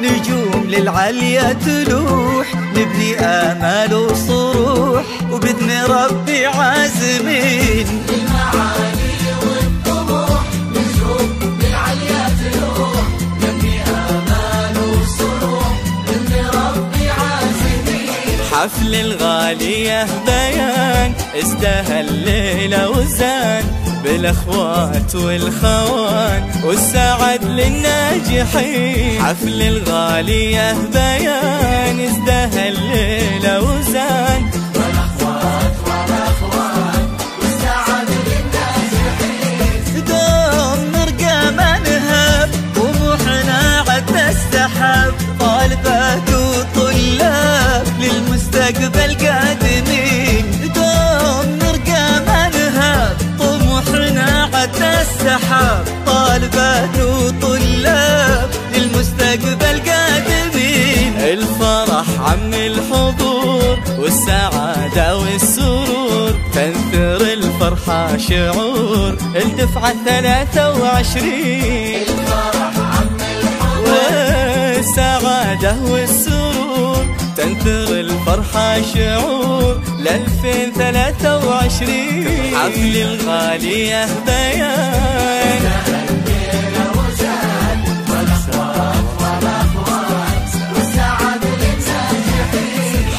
نجوم للعليا تلوح، نبني آمال وصروح وبإذن ربي عازمين. للمعالي والطموح نجوم للعليا تلوح، نبني آمال وصروح بإذن ربي عازمين. حفل الغالية بيان ازدهى الليلة وزان، بالاخوات والخوان والسعد للناجحين. حفل الغالية بيان ازدهى الليلة وزان، بالاخوات والاخوان والسعد للناجحين. دوم نرقى ما نهب طموحنا عد السحاب، طالبات وطلاب للمستقبل قادمين. دوم نرقى ما نهب طموحنا عد السحاب، طالبات وطلاب للمستقبل قادمين. الفرح عم الحضور والسعادة والسرور، تنثر الفرحة شعور الدفعة 23. الفرح عم الحضور والسعادة والسرور، تنثر الفرحة شعور ل2023. حفل الغالية بيان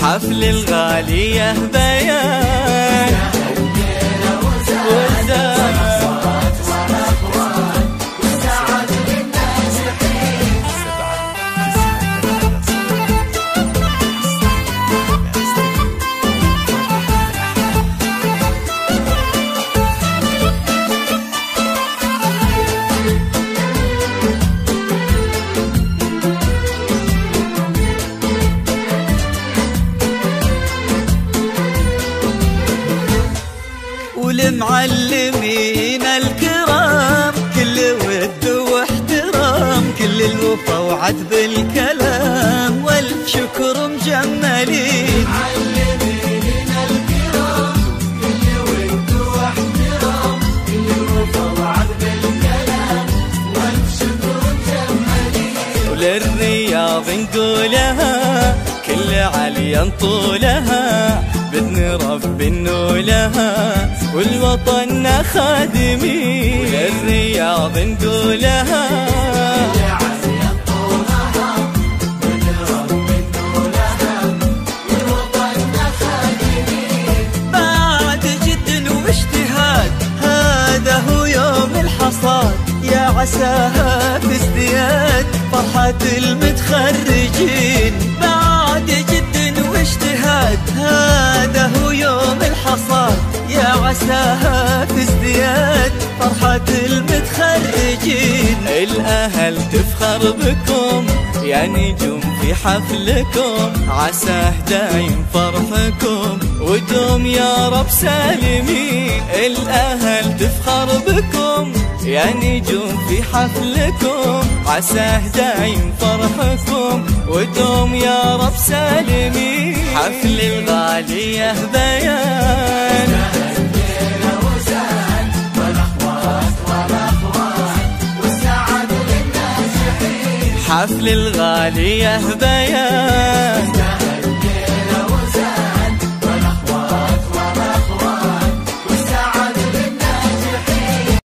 حفل الغالية بيان وزان. والمعلمين الكرام كل ود واحترام، كل الوفا وعد بالكلام والف شكر مجملين. معلمين الكرام كل ود واحترام، كل الوفا وعد بالكلام والف شكر مجملين. وللرياض نقولها كل عليا نطولها، بإذن رب نولها والوطن خادمين. وللرياض نقولها كل عليا نطولها، بإذن رب نولها والوطن خادمين. بعد جد واجتهاد هذا هو يوم الحصاد، يا عساها في ازدياد فرحة المتخرجين. بعد جد واجتهاد هذا هو يوم الحصاد، يا عساها في ازدياد فرحة المتخرجين. الأهل تفخر بكم يا نجوم في حفلكم، عساه دايم فرحكم ودوم يا رب سالمين. الأهل تفخر بكم يا نجوم في حفلكم، عساه دايم فرحكم ودوم يا رب سالمين. حفل الغالية بيان والسعد للناجحين. حفل الغالية بيان